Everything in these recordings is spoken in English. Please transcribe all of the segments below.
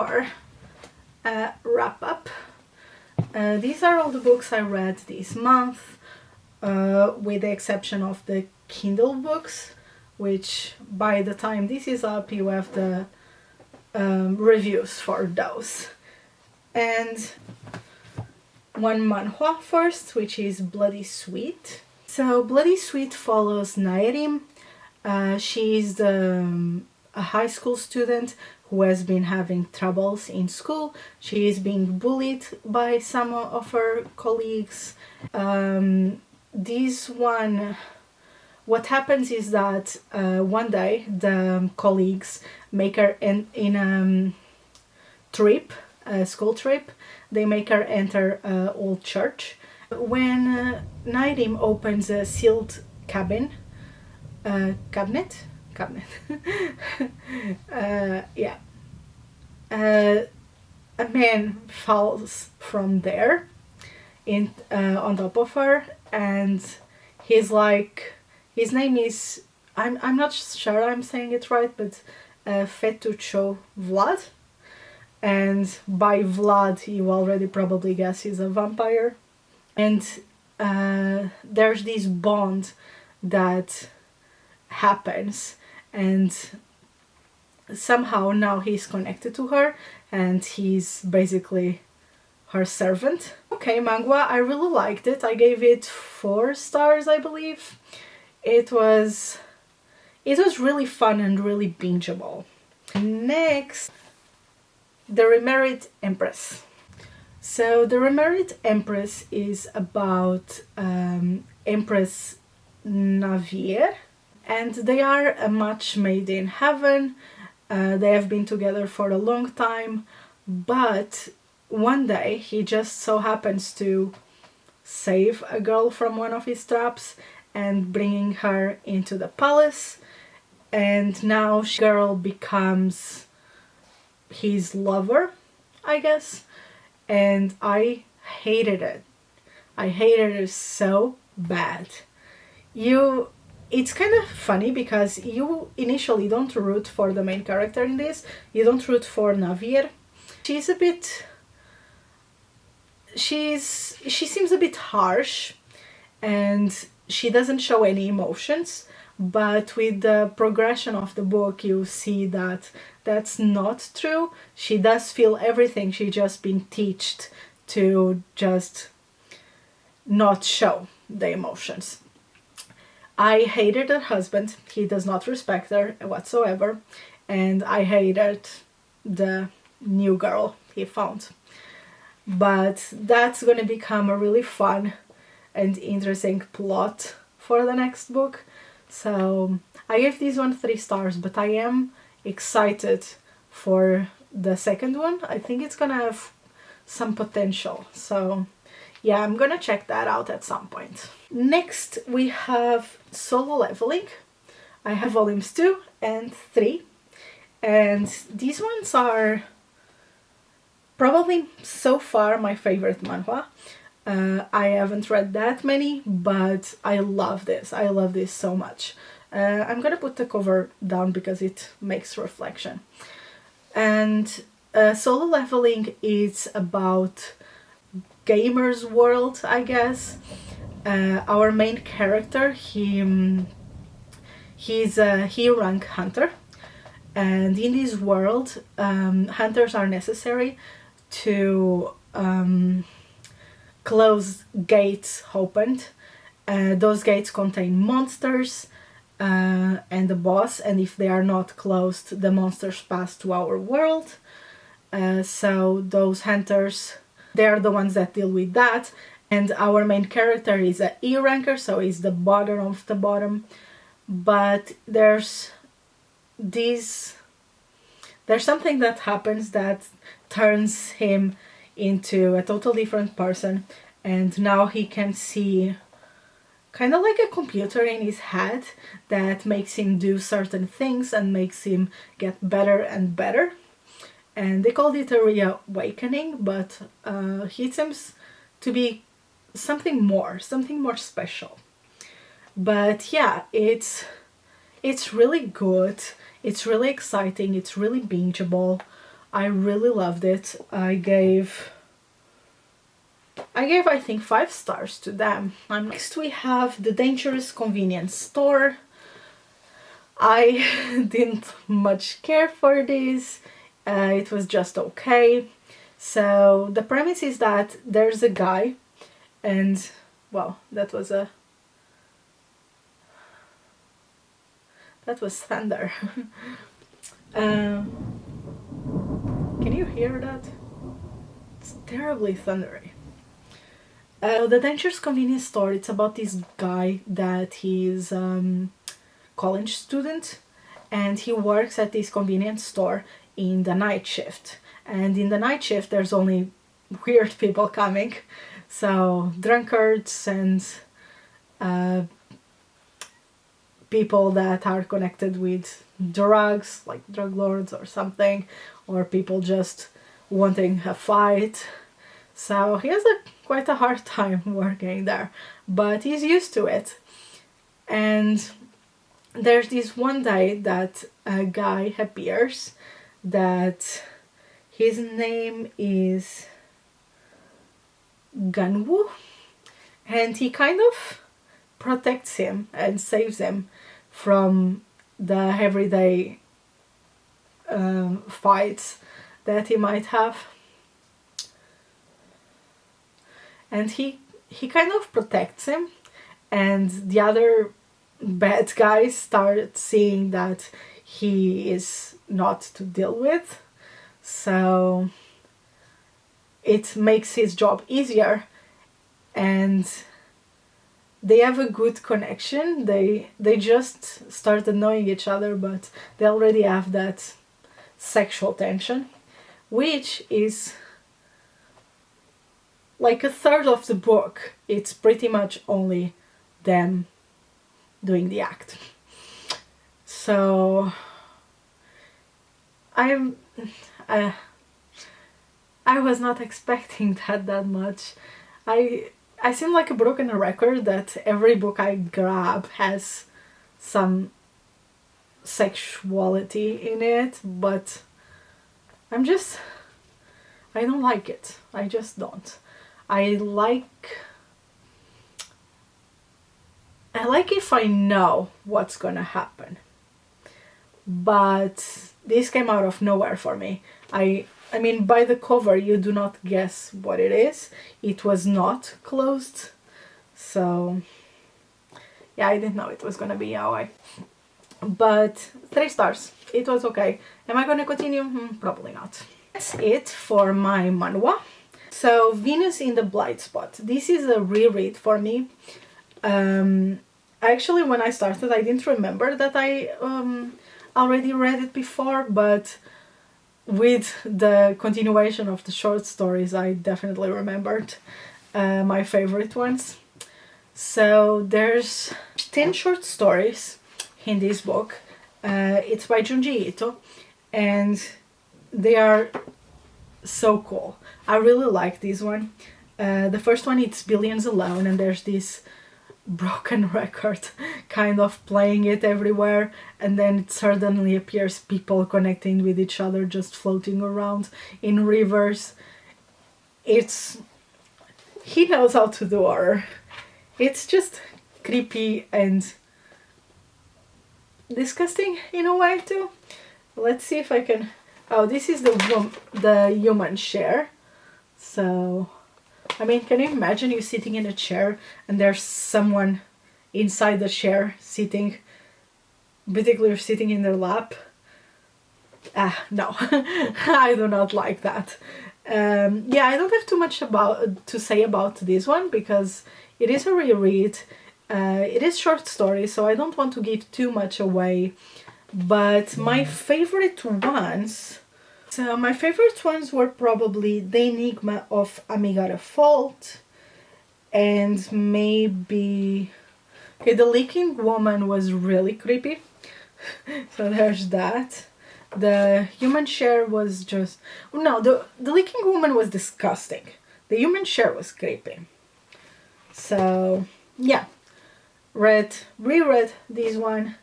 are a wrap-up. These are all the books I read this month, with the exception of the Kindle books, which by the time this is up you have the reviews for those. And one manhwa first, which is Bloody Sweet. So Bloody Sweet follows Naerim. She's a high school student who has been having troubles in school. She is being bullied by some of her colleagues. What happens is that one day the colleagues make her in a school trip. They make her enter an old church. When Naerim opens a sealed cabinet, a man falls from there on top of her, and he's like, his name is, I'm not sure I'm saying it right, but Fetucho Vlad, and by Vlad you already probably guess he's a vampire. And there's this bond that happens, and somehow now he's connected to her and he's basically her servant. Okay, Manhwa, I really liked it. I gave it 4 stars, I believe. It was really fun and really bingeable. Next, The Remarried Empress. So The Remarried Empress is about Empress Navier, and they are a match made in heaven. They have been together for a long time, but one day he just so happens to save a girl from one of his traps and bringing her into the palace, and now the girl becomes his lover, I guess, and I hated it. I hated it so bad. It's kind of funny because you initially don't root for the main character in this. You don't root for Navier. She seems a bit harsh and she doesn't show any emotions, but with the progression of the book you see that that's not true. She does feel everything. She's just been taught to just not show the emotions. I hated her husband. He does not respect her whatsoever, and I hated the new girl he found. But that's going to become a really fun and interesting plot for the next book. So I gave this one 3 stars, but I am excited for the second one. I think it's gonna have some potential. So yeah, I'm gonna check that out at some point. Next we have Solo Leveling. I have volumes 2 and 3, and these ones are probably so far my favorite manhwa. I haven't read that many, but I love this. I love this so much. I'm gonna put the cover down because it makes reflection. And Solo Leveling is about gamer's world, I guess. Our main character, he's a hero rank hunter, and in this world hunters are necessary to close gates opened. Those gates contain monsters and the boss, and if they are not closed, the monsters pass to our world. So those hunters, they are the ones that deal with that, and our main character is a E ranker, so he's the bottom of the bottom. But there's something that happens that turns him into a totally different person, and now he can see kind of like a computer in his head that makes him do certain things and makes him get better and better. And they called it a reawakening, but he seems to be something more special. But yeah, it's really good. It's really exciting. It's really bingeable. I really loved it. I gave I think 5 stars to them. Next we have The Dangerous Convenience Store. I didn't much care for this. It was just okay. So the premise is that there's a guy, and wow, that was thunder. Can you hear that? It's terribly thundery. The Dangerous Convenience Store, it's about this guy that he's college student, and he works at this convenience store in the night shift. And in the night shift there's only weird people coming, so drunkards and people that are connected with drugs, like drug lords or something, or people just wanting a fight. So he has quite a hard time working there, but he's used to it. And there's this one day that a guy appears that his name is Ganwoo, and he kind of protects him and saves him from the everyday fights that he might have. And he kind of protects him, and the other bad guys start seeing that he is not to deal with, so it makes his job easier, and they have a good connection. They just started knowing each other, but they already have that sexual tension, which is like a third of the book. It's pretty much only them doing the act. So I was not expecting that much. I seem like a broken record that every book I grab has some sexuality in it, but I don't like it. I just don't. I like if I know what's gonna happen, but this came out of nowhere for me. I mean, by the cover you do not guess what it is. It was not closed, so yeah, I didn't know it was gonna be yaoi. But 3 stars. It was okay. Am I gonna continue? Probably not. That's it for my manhwa. So Venus in the Blind Spot. This is a reread for me. Actually, when I started, I didn't remember that I already read it before, but with the continuation of the short stories, I definitely remembered my favorite ones. So there's 10 short stories in this book. It's by Junji Ito, and they are so cool. I really like this one. The first one, it's Billions Alone, and there's this broken record kind of playing it everywhere, and then it suddenly appears people connecting with each other, just floating around in rivers. He knows how to do horror. It's just creepy and disgusting in a way too. Let's see if I can... Oh, this is the human chair. So, I mean, can you imagine you sitting in a chair and there's someone inside the chair sitting, basically you're sitting in their lap? No, I do not like that. Yeah, I don't have too much to say about this one because it is a reread. It is short story, so I don't want to give too much away. But my favorite ones... So my favorite ones were probably The Enigma of Amigara Fault, and maybe... Okay, The Leaking Woman was really creepy. So there's that. The human share was just... No, the Leaking Woman was disgusting. The human share was creepy. So, yeah. Reread this one.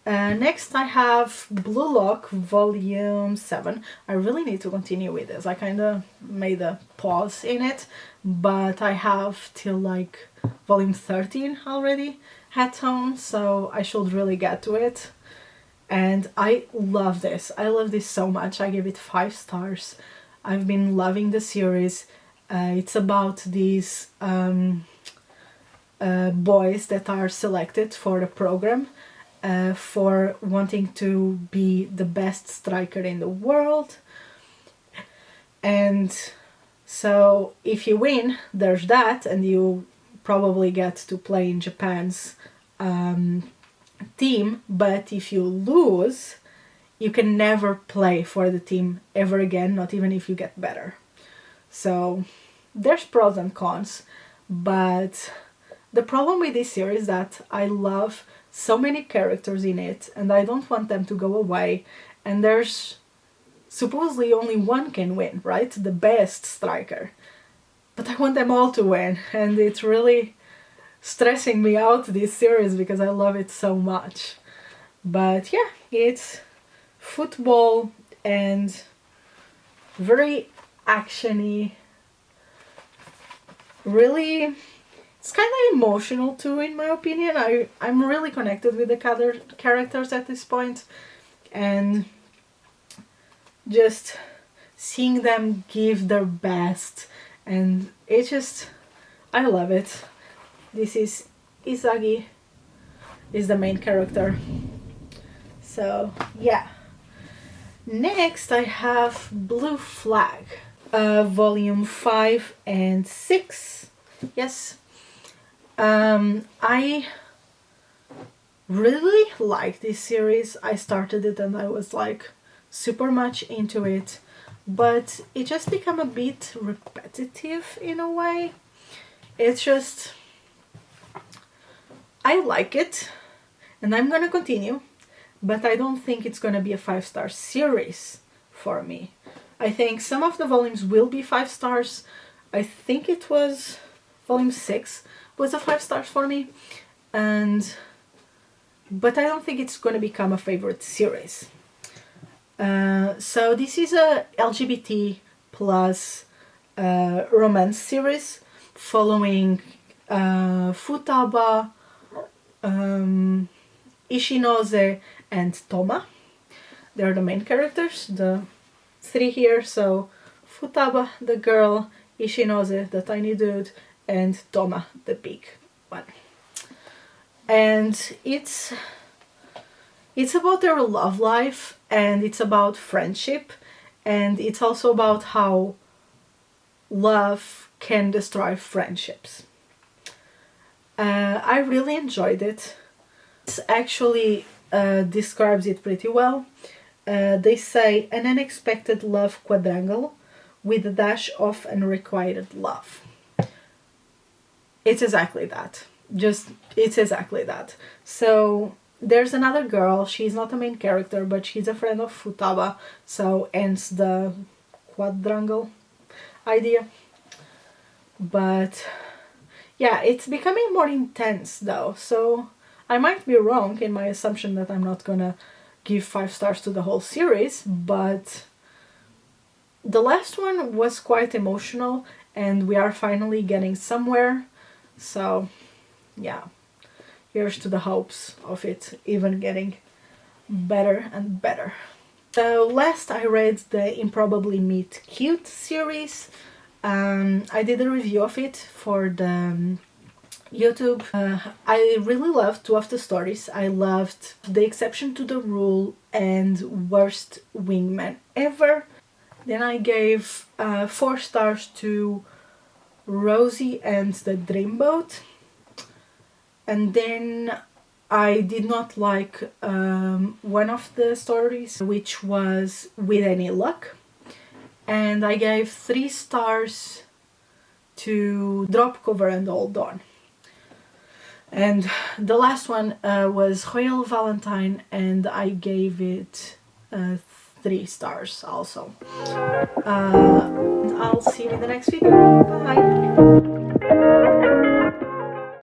Next I have Blue Lock Volume 7. I really need to continue with this. I kind of made a pause in it, but I have till like Volume 13 already had on, so I should really get to it. And I love this. I love this so much. I give it 5 stars. I've been loving the series. It's about these boys that are selected for the program for wanting to be the best striker in the world. And so if you win, there's that, and you probably get to play in Japan's team. But if you lose, you can never play for the team ever again, not even if you get better. So there's pros and cons, but the problem with this series is that I love so many characters in it and I don't want them to go away, and there's supposedly only one can win, right? The best striker. But I want them all to win, and it's really stressing me out, this series, because I love it so much. But yeah, it's football and very actiony. Really, it's kind of emotional too, in my opinion. I'm really connected with the characters at this point, and just seeing them give their best, and it just, I love it. This is Isagi, is the main character. So yeah. Next I have Blue Flag, volume 5 and 6. Yes. I really like this series. I started it and I was like super much into it, but it just became a bit repetitive in a way. It's just, I like it and I'm gonna continue, but I don't think it's gonna be a 5-star series for me. I think some of the volumes will be 5 stars. I think it was volume 6 was a 5 stars for me, but I don't think it's gonna become a favorite series. So this is a LGBT plus romance series following Futaba, Ishinose and Toma. They're the main characters, the 3 here. So Futaba, the girl, Ishinose, the tiny dude, and Toma, the big one. And it's about their love life, and it's about friendship, and it's also about how love can destroy friendships. I really enjoyed it. This actually describes it pretty well. They say an unexpected love quadrangle with a dash of unrequited love. It's exactly that. It's exactly that. So there's another girl. She's not a main character, but she's a friend of Futaba, so ends the quadrangle idea. But yeah, it's becoming more intense though, so I might be wrong in my assumption that I'm not gonna give 5 stars to the whole series, but the last one was quite emotional and we are finally getting somewhere. So yeah, here's to the hopes of it even getting better and better. So last I read the Improbably Meet Cute series. I did a review of it for the YouTube. I really loved 2 of the stories. I loved The Exception to the Rule and Worst Wingman Ever. Then I gave 4 stars to Rosie and the Dreamboat. And then I did not like one of the stories, which was With Any Luck. And I gave 3 stars to Drop Cover and Hold On. And the last one was Royal Valentine, and I gave it 3 stars also. I'll see you in the next video. Bye!